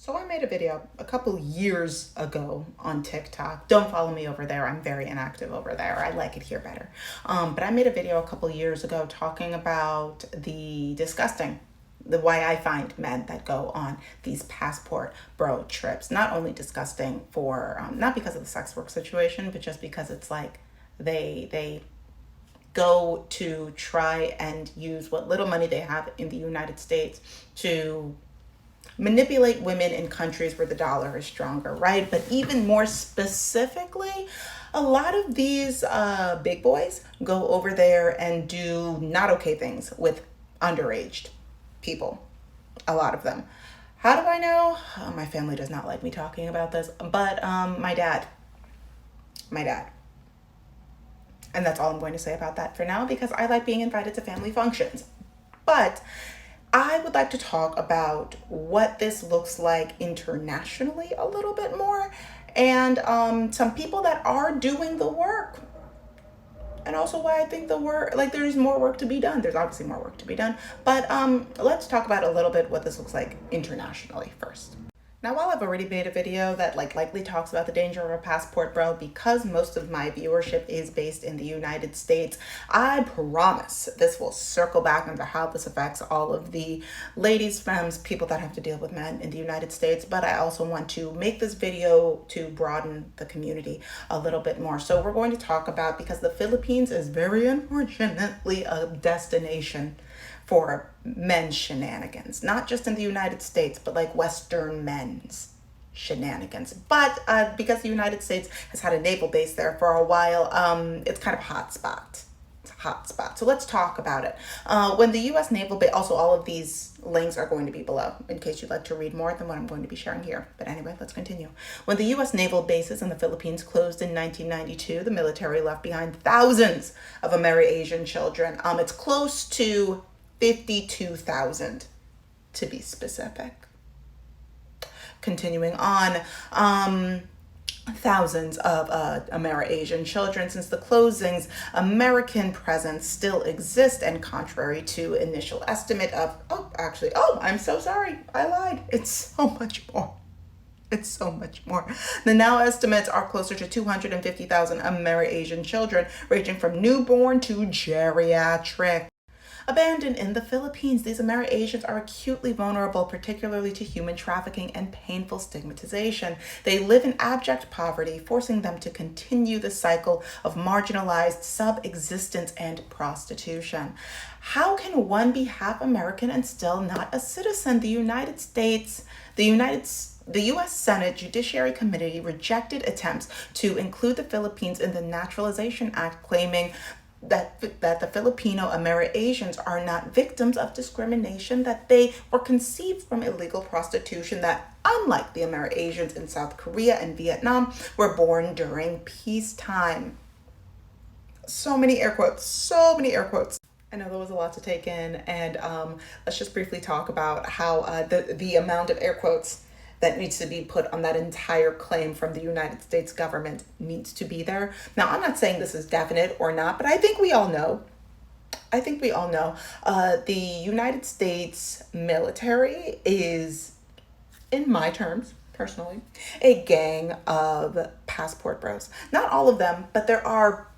So I made a video a couple years ago on TikTok. Don't follow me over there. I'm very inactive over there. I like it here better. But I made a video a couple years ago talking about the why I find men that go on these passport bro trips. Not only disgusting for, not because of the sex work situation, but just because it's like they go to try and use what little money they have in the United States to manipulate women in countries where the dollar is stronger, right? But even more specifically, a lot of these big boys go over there and do not okay things with underaged people. A lot of them. How do I know? My family does not like me talking about this, but my dad. And that's all I'm going to say about that for now because I like being invited to family functions. But I would like to talk about what this looks like internationally a little bit more and some people that are doing the work. And also why I think there's more work to be done. There's obviously more work to be done. But let's talk about a little bit what this looks like internationally first. Now, while I've already made a video that likely talks about the danger of a passport bro, because most of my viewership is based in the United States, I promise this will circle back into how this affects all of the ladies, femmes, people that have to deal with men in the United States. But I also want to make this video to broaden the community a little bit more. So we're going to talk about, because the Philippines is very unfortunately a destination for men's shenanigans, not just in the United States, but like Western men's shenanigans. But because the United States has had a naval base there for a while, it's kind of a hot spot. It's a hot spot. So let's talk about it. When the U.S. naval base, also all of these links are going to be below in case you'd like to read more than what I'm going to be sharing here. But anyway, let's continue. When the U.S. naval bases in the Philippines closed in 1992, the military left behind thousands of Amerasian children. It's close to 52,000 to be specific. Continuing on, thousands of Amerasian children. Since the closings, American presence still exists, and contrary to initial estimate of, I'm so sorry, I lied. It's so much more. It's so much more. The now estimates are closer to 250,000 Amerasian children, ranging from newborn to geriatric. Abandoned in the Philippines, these Amerasians are acutely vulnerable, particularly to human trafficking and painful stigmatization. They live in abject poverty, forcing them to continue the cycle of marginalized sub-existence and prostitution. How can one be half American and still not a citizen? The U.S. Senate Judiciary Committee rejected attempts to include the Philippines in the Naturalization Act, claiming that the Filipino Amerasians are not victims of discrimination, that they were conceived from illegal prostitution, that unlike the Amerasians in South Korea and Vietnam, were born during peacetime. So many air quotes, so many air quotes. I know there was a lot to take in, and let's just briefly talk about how the amount of air quotes that needs to be put on that entire claim from the United States government needs to be there. Now, I'm not saying this is definite or not, but I think we all know. The United States military is, in my terms, personally, a gang of passport bros. Not all of them, but there are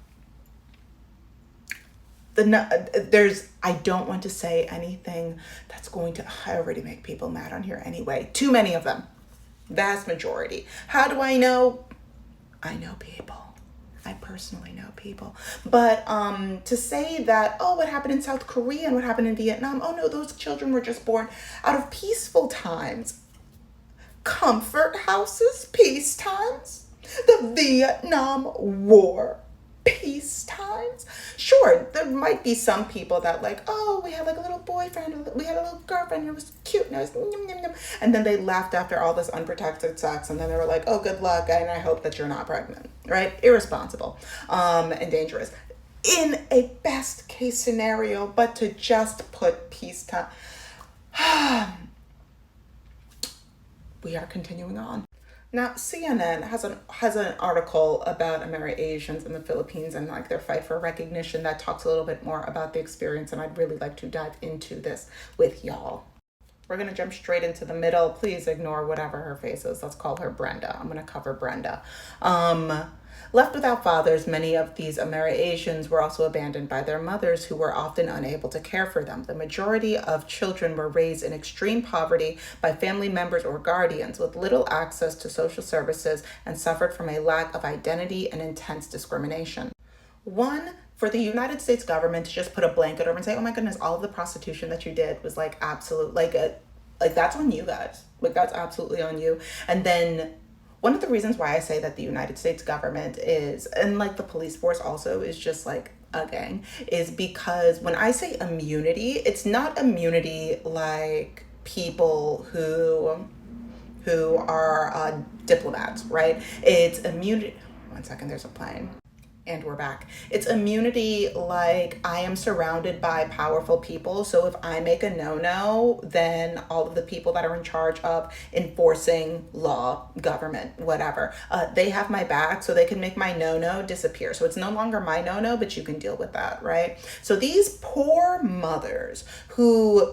I don't want to say anything that's going to already make people mad on here anyway. Too many of them. Vast majority. How do I know? I know people. I personally know people. But to say that, what happened in South Korea and what happened in Vietnam, no, those children were just born out of peaceful times. Comfort houses, peace times. The Vietnam War. Peace times. Sure, there might be some people that we had a little boyfriend, we had a little girlfriend, it was cute, and it was yum, yum, yum. And then they laughed after all this unprotected sex, and then they were like, good luck, and I hope that you're not pregnant, right? Irresponsible and dangerous in a best case scenario. But to just put peacetime, we are continuing on. Now, CNN has an article about Amerasians in the Philippines and their fight for recognition that talks a little bit more about the experience, and I'd really like to dive into this with y'all. We're going to jump straight into the middle. Please ignore whatever her face is. Let's call her Brenda. I'm going to cover Brenda. Left without fathers, many of these Amerasians were also abandoned by their mothers, who were often unable to care for them. The majority of children were raised in extreme poverty by family members or guardians with little access to social services and suffered from a lack of identity and intense discrimination. One, for the United States government to just put a blanket over and say, oh my goodness, all of the prostitution that you did was like absolute, like that's on you guys. Like that's absolutely on you. And then one of the reasons why I say that the United States government is, and like the police force also is just like a gang, is because when I say immunity, it's not immunity like people who are diplomats, right? It's immunity. One second, there's a plane. And we're back. It's immunity like I am surrounded by powerful people. So if I make a no-no, then all of the people that are in charge of enforcing law, government, whatever, they have my back so they can make my no-no disappear. So it's no longer my no-no, but you can deal with that, right? So these poor mothers who,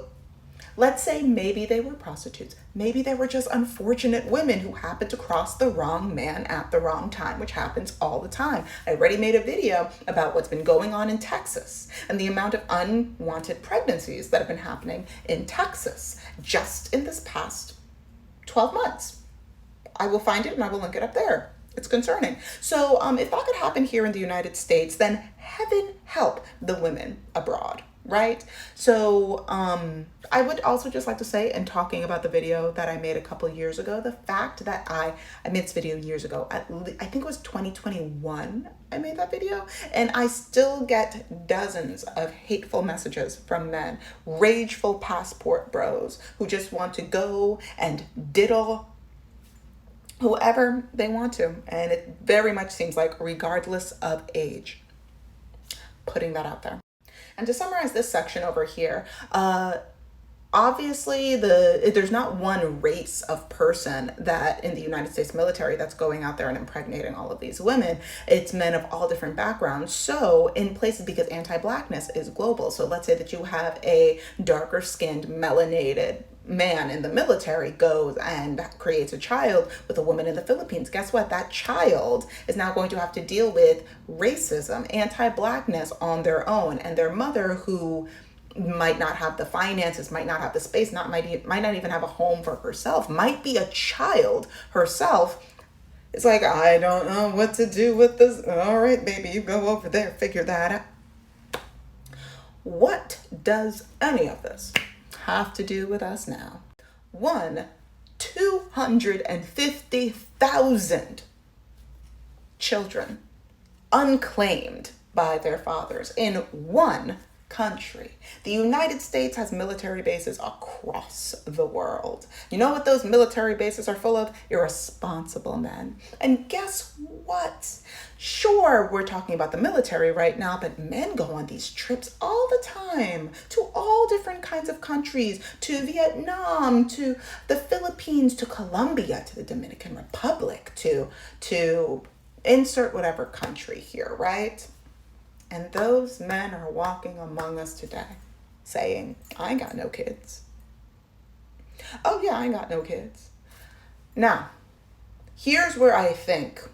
let's say maybe they were prostitutes. Maybe they were just unfortunate women who happened to cross the wrong man at the wrong time, which happens all the time. I already made a video about what's been going on in Texas and the amount of unwanted pregnancies that have been happening in Texas just in this past 12 months. I will find it and I will link it up there. It's concerning. So if that could happen here in the United States, then heaven help the women abroad. Right? So I would also just like to say, in talking about the video that I made a couple years ago, the fact that I made this video years ago, I think it was 2021 I made that video, and I still get dozens of hateful messages from men, rageful passport bros who just want to go and diddle whoever they want to. And it very much seems like regardless of age. Putting that out there. And to summarize this section over here, obviously there's not one race of person that in the United States military that's going out there and impregnating all of these women. It's men of all different backgrounds. So in places, because anti-blackness is global. So let's say that you have a darker skinned, melanated man in the military goes and creates a child with a woman in the Philippines. Guess what? That child is now going to have to deal with racism, anti-blackness on their own, and their mother, who might not have the finances, might not have the space, might not even have a home for herself, might be a child herself. It's like, I don't know what to do with this. All right, baby, you go over there, figure that out. What does any of this have to do with us now? 250,000 children unclaimed by their fathers in one country. The United States has military bases across the world. You know what those military bases are full of? Irresponsible men. And guess what? Sure, we're talking about the military right now, but men go on these trips all the time to all different kinds of countries, to Vietnam, to the Philippines, to Colombia, to the Dominican Republic, to insert whatever country here, right? And those men are walking among us today saying, I ain't got no kids. Oh yeah, I ain't got no kids. Now, here's where I think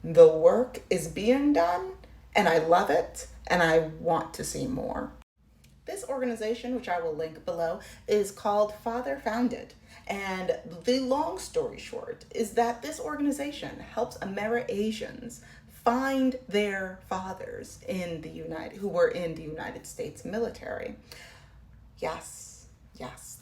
the work is being done, and I love it, and I want to see more. This organization, which I will link below, is called Father Founded. And the long story short is that this organization helps Amerasians find their fathers who were in the United States military. Yes,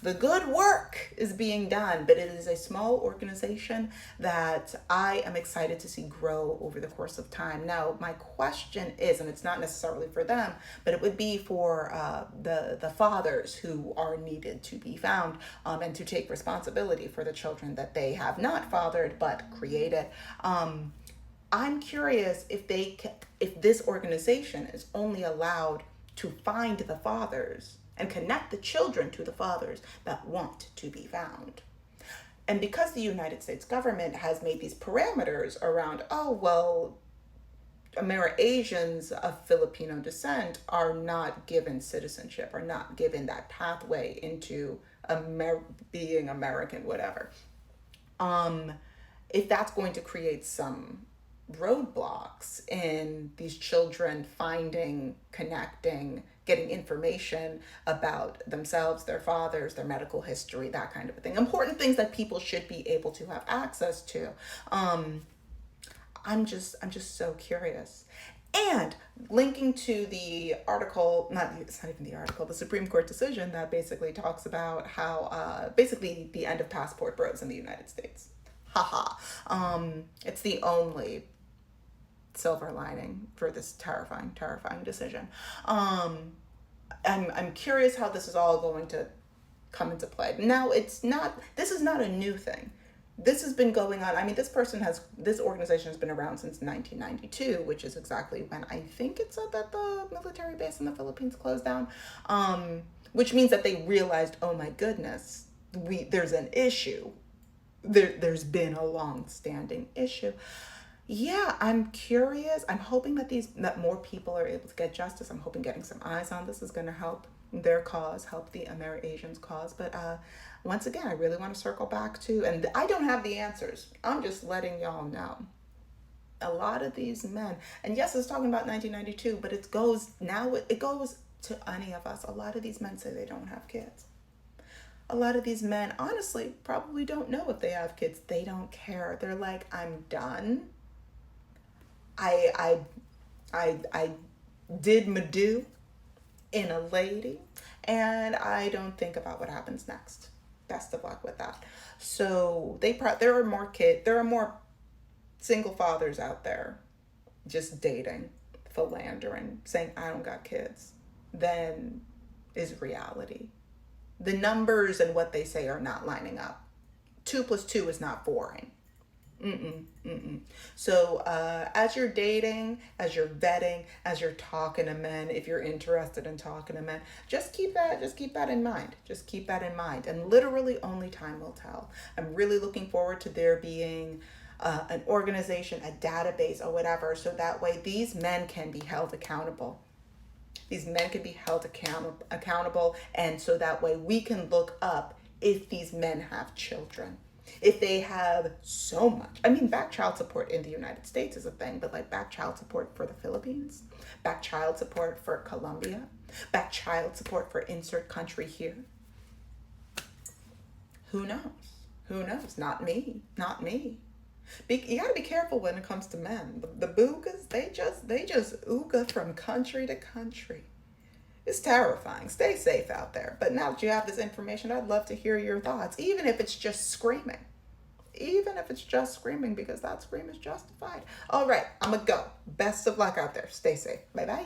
the good work is being done, but it is a small organization that I am excited to see grow over the course of time. Now, my question is, and it's not necessarily for them, but it would be for the fathers who are needed to be found and to take responsibility for the children that they have not fathered but created. I'm curious if this organization is only allowed to find the fathers and connect the children to the fathers that want to be found. And because the United States government has made these parameters around, oh, well, Amerasians of Filipino descent are not given citizenship, are not given that pathway into being American, whatever. Um, if that's going to create some roadblocks in these children finding, connecting, getting information about themselves, their fathers, their medical history, that kind of a thing. Important things that people should be able to have access to. Um, I'm just so curious. And linking to the article, not it's not even the article, the Supreme Court decision that basically talks about how basically the end of passport bros in the United States. Haha. It's the only silver lining for this terrifying, terrifying decision. Um, I'm curious how this is all going to come into play. Now, this is not a new thing. This has been going on. I mean, this organization has been around since 1992, which is exactly when I think it said that the military base in the Philippines closed down. Which means that they realized, oh my goodness, there's an issue. There's been a long-standing issue. Yeah, I'm curious. I'm hoping that more people are able to get justice. I'm hoping getting some eyes on this is going to help their cause, help the Amer-Asians cause. But once again, I really want to circle back to, and I don't have the answers. I'm just letting y'all know. A lot of these men, and yes, it's talking about 1992, but it goes to any of us. A lot of these men say they don't have kids. A lot of these men, honestly, probably don't know if they have kids. They don't care. They're like, I'm done. I I did my due in a lady, and I don't think about what happens next. Best of luck with that. So there are more single fathers out there just dating, philandering, saying I don't got kids, than is reality. The numbers and what they say are not lining up. 2 plus 2 is not 4. Mm-mm, mm-mm. So as you're dating, as you're vetting, as you're talking to men, if you're interested in talking to men, just keep that in mind. Just keep that in mind. And literally only time will tell. I'm really looking forward to there being an organization, a database, or whatever, so that way these men can be held accountable. These men can be held accountable, and so that way we can look up if these men have children. If they have so much, I mean, back child support in the United States is a thing, but like back child support for the Philippines, back child support for Colombia, back child support for insert country here. Who knows? Who knows? Not me. Not me. You got to be careful when it comes to men. The boogas, they just ooga from country to country. It's terrifying. Stay safe out there. But now that you have this information, I'd love to hear your thoughts, even if it's just screaming. Even if it's just screaming, because that scream is justified. All right, I'm going to go. Best of luck out there. Stay safe. Bye-bye.